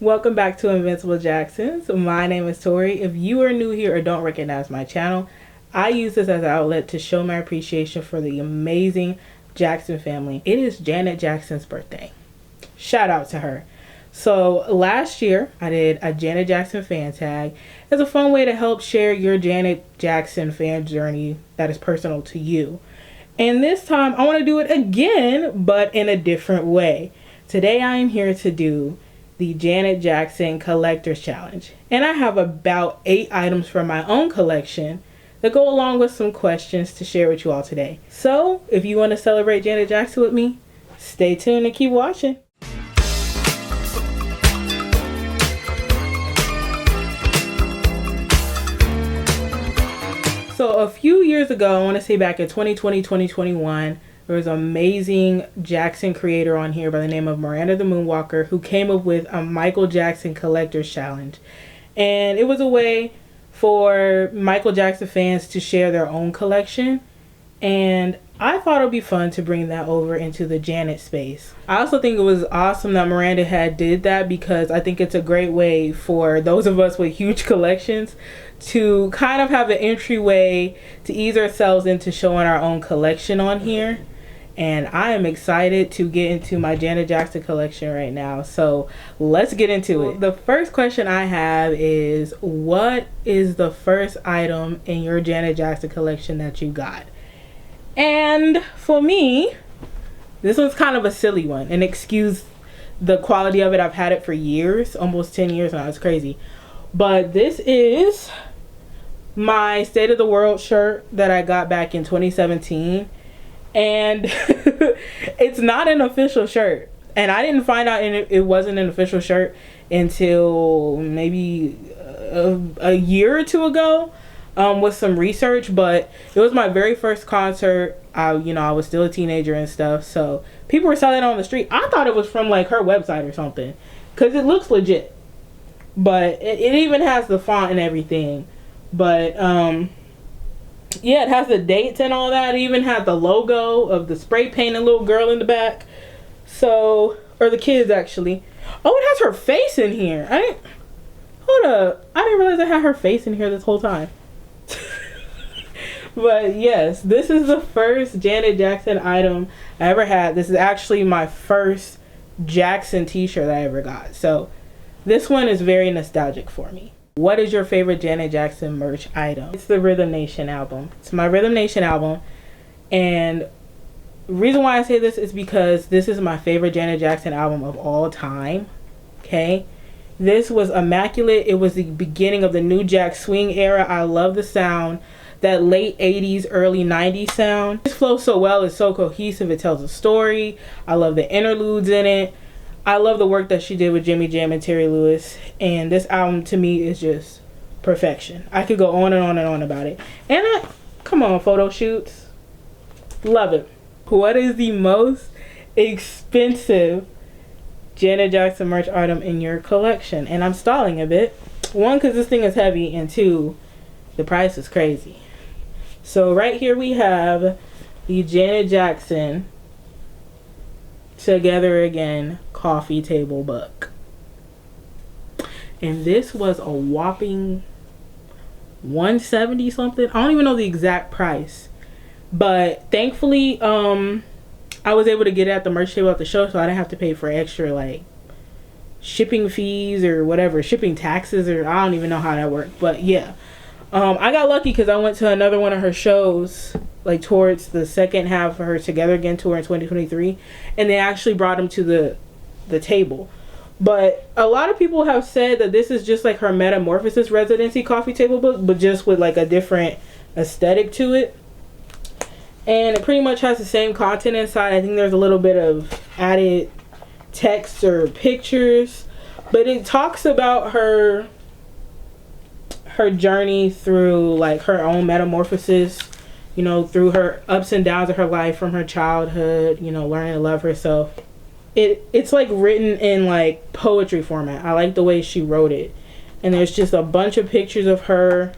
Welcome back to Invincible Jacksons. My name is Tori. If you are new here or don't recognize my channel, I use this as an outlet to show my appreciation for the amazing Jackson family. It is Janet Jackson's birthday. Shout out to her. So last year I did a Janet Jackson fan tag. It's a fun way to help share your Janet Jackson fan journey that is personal to you. And this time I want to do it again, but in a different way. Today I am here to do the Janet Jackson Collector's Challenge. And I have about 8 items from my own collection that go along with some questions to share with you all today. So if you want to celebrate Janet Jackson with me, stay tuned and keep watching. So a few years ago, I want to say back in 2020, 2021, there was an amazing Jackson creator on here by the name of Miranda the Moonwalker who came up with a Michael Jackson Collector's Challenge. And it was a way for Michael Jackson fans to share their own collection. And I thought it would be fun to bring that over into the Janet space. I also think it was awesome that Miranda had did that because I think it's a great way for those of us with huge collections to kind of have an entryway to ease ourselves into showing our own collection on here. And I am excited to get into my Janet Jackson collection right now. So let's get into it. The first question I have is, what is the first item in your Janet Jackson collection that you got? And for me, this one's kind of a silly one. And excuse the quality of it. I've had it for years, almost 10 years now. It's crazy. But this is my State of the World shirt that I got back in 2017. And it's not an official shirt, and I didn't find out it wasn't an official shirt until maybe a year or two ago with some research. But it was my very first concert. I was still a teenager and stuff, so people were selling it on the street. I thought it was from like her website or something because it looks legit, but it even has the font and everything. But yeah, it has the dates and all that. It even had the logo of the spray painted little girl in the back. So, or the kids actually. Oh, it has her face in here. Hold up. I didn't realize it had her face in here this whole time. But yes, this is the first Janet Jackson item I ever had. This is actually my first Jackson t-shirt I ever got. So this one is very nostalgic for me. What is your favorite Janet Jackson merch item? It's the Rhythm Nation album. It's my Rhythm Nation album. And the reason why I say this is because this is my favorite Janet Jackson album of all time. Okay? This was immaculate. It was the beginning of the New Jack Swing era. I love the sound. That late 80s, early 90s sound. This flows so well. It's so cohesive. It tells a story. I love the interludes in it. I love the work that she did with Jimmy Jam and Terry Lewis, and this album to me is just perfection. I could go on and on and on about it. And come on, photo shoots. Love it. What is the most expensive Janet Jackson merch item in your collection? And I'm stalling a bit. 1, because this thing is heavy, and 2, the price is crazy. So right here we have the Janet Jackson Together Again coffee table book, and this was a whopping $170 something. I don't even know the exact price, but thankfully I was able to get it at the merch table at the show, so I didn't have to pay for extra like shipping fees or whatever, shipping taxes, or I don't even know how that worked. But yeah, I got lucky because I went to another one of her shows like towards the second half of her Together Again tour in 2023, and they actually brought him to the table. But a lot of people have said that this is just like her Metamorphosis Residency coffee table book, but just with like a different aesthetic to it. And it pretty much has the same content inside. I think there's a little bit of added text or pictures, but it talks about her journey through like her own metamorphosis, through her ups and downs of her life from her childhood, learning to love herself. It's like written in like poetry format. I like the way she wrote it. And there's just a bunch of pictures of her.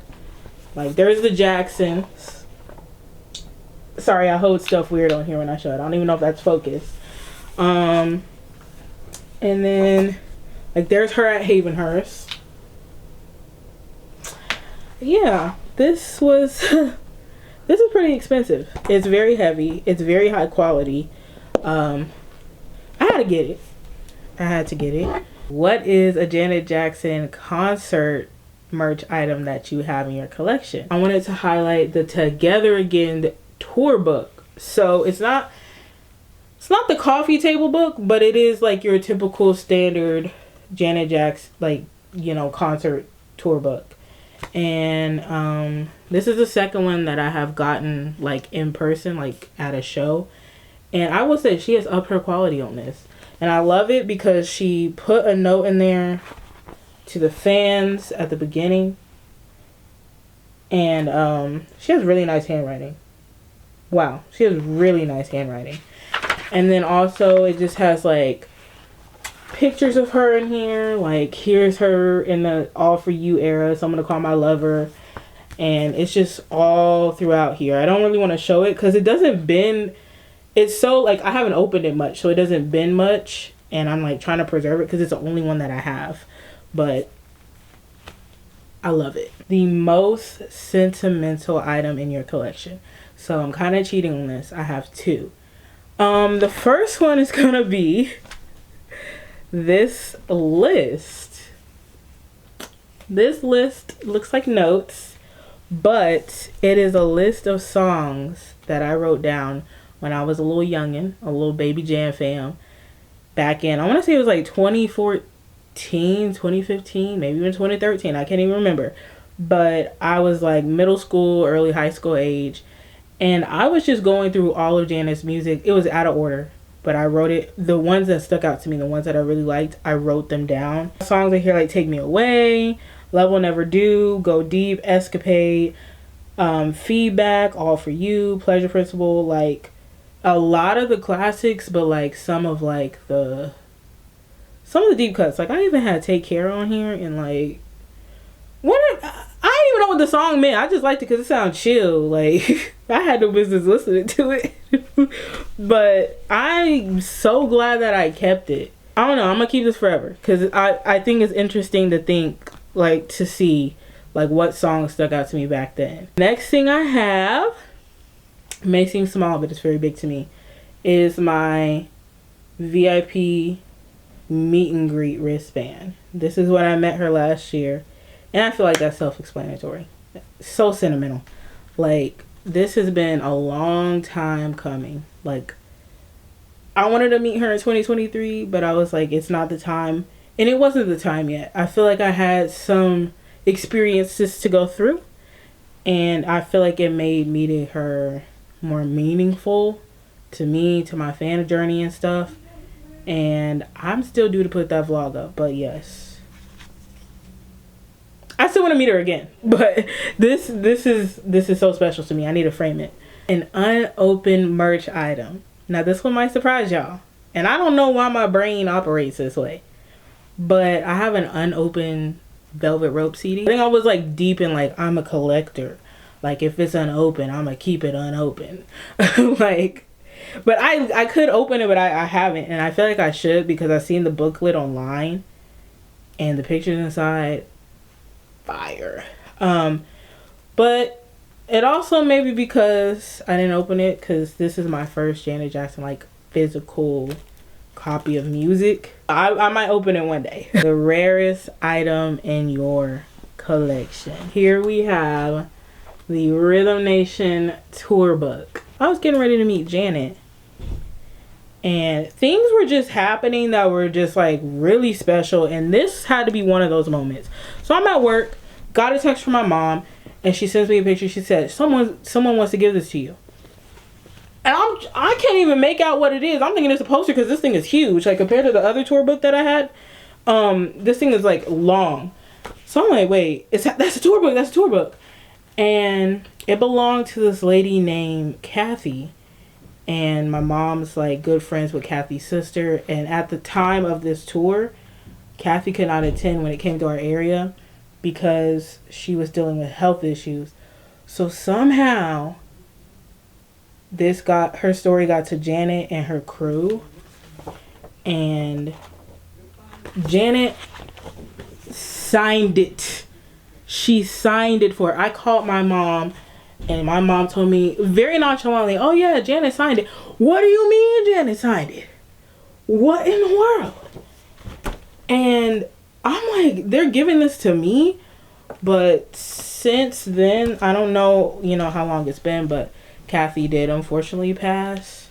Like there's the Jacksons. Sorry, I hold stuff weird on here when I show it. I don't even know if that's focused. And then Like there's her at Havenhurst. Yeah, this was this is pretty expensive. It's very heavy. It's very high quality. I had to get it. I had to get it. What is a Janet Jackson concert merch item that you have in your collection? I wanted to highlight the Together Again tour book. So it's not the coffee table book, but it is like your typical standard Janet Jackson, like, you know, concert tour book. And this is the second one that I have gotten like in person, like at a show. And I will say she has upped her quality on this. And I love it because she put a note in there to the fans at the beginning. And she has really nice handwriting. Wow, she has really nice handwriting. And then also it just has like pictures of her in here. Like here's her in the All For You era, Someone to Call My Lover. And it's just all throughout here. I don't really want to show it because it doesn't bend. It's so like I haven't opened it much, so it doesn't bend much. And I'm like trying to preserve it because it's the only one that I have. But I love it. The most sentimental item in your collection. So I'm kind of cheating on this. I have two. The first one is gonna be this list. This list looks like notes, but it is a list of songs that I wrote down when I was a little youngin', a little baby JanFam, back in, I want to say it was like 2014, 2015, maybe even 2013. I can't even remember. But I was like middle school, early high school age. And I was just going through all of Janet's music. It was out of order, but I wrote it. The ones that stuck out to me, the ones that I really liked, I wrote them down. Songs in here like Take Me Away, Love Will Never Do, Go Deep, Escapade, Feedback, All For You, Pleasure Principle, like a lot of the classics, but like some of the deep cuts. Like I even had Take Care on here, and like I didn't even know what the song meant. I just liked it because it sounded chill. Like I had no business listening to it. But I'm so glad that I kept it. I don't know, I'm gonna keep this forever because I think it's interesting to think, like, to see like what songs stuck out to me back then. Next thing I have, may seem small but it's very big to me, is my VIP meet and greet wristband. This is when I met her last year, and I feel like that's self-explanatory. So sentimental. Like this has been a long time coming. Like I wanted to meet her in 2023, but I was like, it's not the time, and it wasn't the time yet. I feel like I had some experiences to go through, and I feel like it made meeting her more meaningful to me, to my fan journey and stuff. And I'm still due to put that vlog up, but yes, I still want to meet her again. But this is so special to me. I need to frame it. An unopened merch item. Now this one might surprise y'all, and I don't know why my brain operates this way, but I have an unopened Velvet Rope CD. I think I was like deep in like, I'm a collector. Like if it's unopened, I'm gonna keep it unopened. Like, but I could open it, but I haven't, and I feel like I should because I've seen the booklet online and the pictures inside, fire. But it also may be because I didn't open it because this is my first Janet Jackson like physical copy of music. I might open it one day. The rarest item in your collection. Here we have the Rhythm Nation tour book. I was getting ready to meet Janet, and things were just happening that were just like really special, and this had to be one of those moments. So I'm at work, got a text from my mom, and she sends me a picture. She said, someone wants to give this to you. And I can't even make out what it is. I'm thinking it's a poster because this thing is huge. Like compared to the other tour book that I had, this thing is like long. So I'm like, wait, that's a tour book. That's a tour book. And it belonged to this lady named Kathy. And my mom's like good friends with Kathy's sister. And at the time of this tour, Kathy could not attend when it came to our area because she was dealing with health issues. So somehow her story got to Janet and her crew, and Janet signed it. She signed it for her. I called my mom, and my mom told me very nonchalantly, oh yeah, Janet signed it. What do you mean Janet signed it? What in the world? And I'm like, they're giving this to me? But since then, I don't know, how long it's been, but Kathy did unfortunately pass.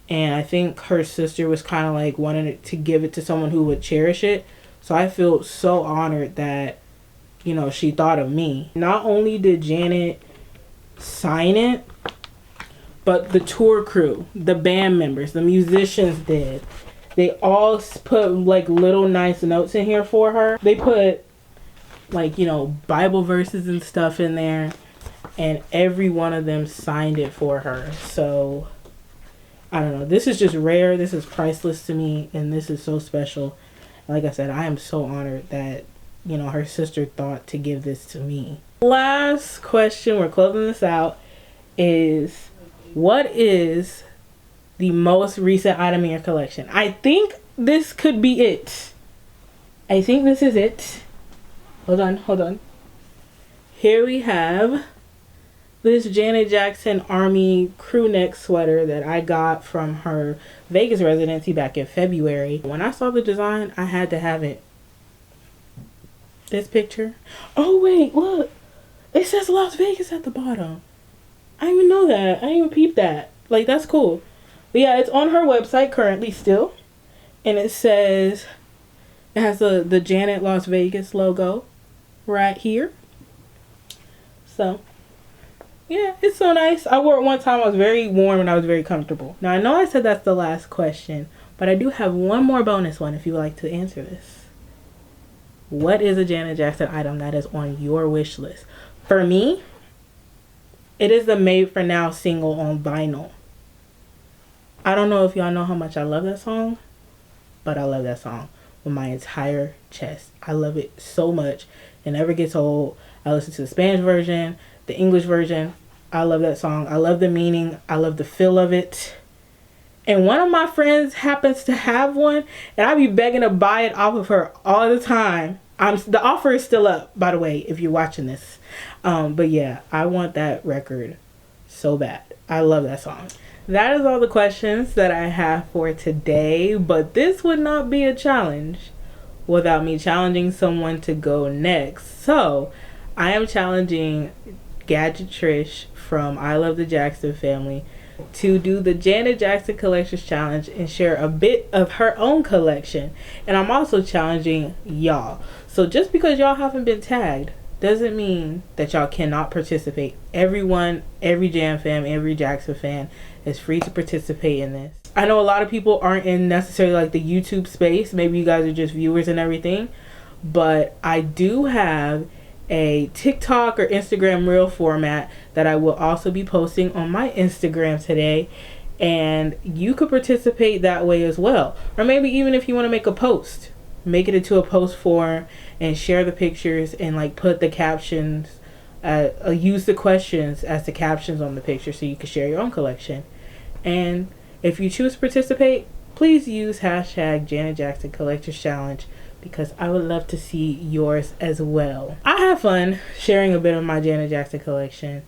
And I think her sister was kind of like wanting to give it to someone who would cherish it. So I feel so honored that, she thought of me. Not only did Janet sign it, but the tour crew, the band members, the musicians did. They all put like little nice notes in here for her. They put like, Bible verses and stuff in there. And every one of them signed it for her. So, I don't know. This is just rare. This is priceless to me. And this is so special. Like I said, I am so honored that, her sister thought to give this to me. Last question, we're closing this out, is what is the most recent item in your collection? I think this could be it. I think this is it. Hold on. Here we have this Janet Jackson Army crew neck sweater that I got from her Vegas residency back in February. When I saw the design, I had to have it. This picture. Oh wait, look. It says Las Vegas at the bottom. I didn't even know that. I didn't even peep that. Like, that's cool. But yeah, it's on her website currently still. And it says, it has the Janet Las Vegas logo right here. So, yeah, it's so nice. I wore it one time. I was very warm and I was very comfortable. Now, I know I said that's the last question, but I do have one more bonus one if you would like to answer this. What is a Janet Jackson item that is on your wish list? For me, it is the Made for Now single on vinyl. I don't know if y'all know how much I love that song, but I love that song with my entire chest. I love it so much. It never gets old. I listen to the Spanish version, the English version. I love that song. I love the meaning. I love the feel of it. And one of my friends happens to have one, and I be begging to buy it off of her all the time. The offer is still up, by the way, if you're watching this. But yeah, I want that record so bad. I love that song. That is all the questions that I have for today, but this would not be a challenge without me challenging someone to go next. So I am challenging Gadget Trish from I Love the Jackson Family to do the Janet Jackson Collectors Challenge and share a bit of her own collection. And I'm also challenging y'all. So just because y'all haven't been tagged doesn't mean that y'all cannot participate. Everyone, every JanFam, every Jackson fan is free to participate in this. I know a lot of people aren't in necessarily like the YouTube space. Maybe you guys are just viewers and everything. But I do have a TikTok or Instagram reel format that I will also be posting on my Instagram today, and you could participate that way as well. Or maybe even if you want to make a post, make it into a post form and share the pictures and like put the captions, use the questions as the captions on the picture so you can share your own collection. And if you choose to participate, please use hashtag Janet Jackson Collectors Challenge, because I would love to see yours as well. I have fun sharing a bit of my Janet Jackson collection.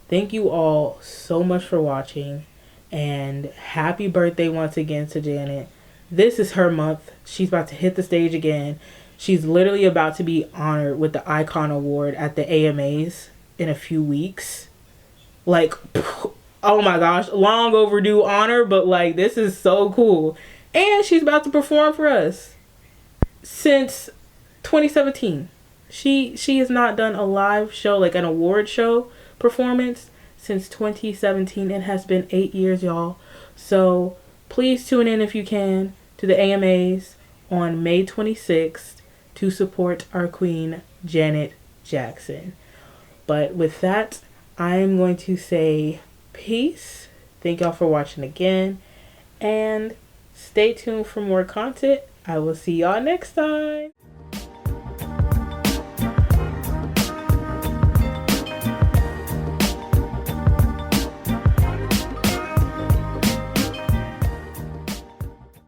Thank you all so much for watching, and happy birthday once again to Janet. This is her month. She's about to hit the stage again. She's literally about to be honored with the Icon Award at the AMAs in a few weeks. Like, oh my gosh, long overdue honor, but like, this is so cool. And she's about to perform for us. Since 2017, she has not done a live show, like an award show performance, since 2017. It has been 8 years, y'all. So please tune in if you can to the AMAs on May 26th to support our queen, Janet Jackson. But with that, I'm going to say peace. Thank y'all for watching again, and stay tuned for more content. I will see y'all next time.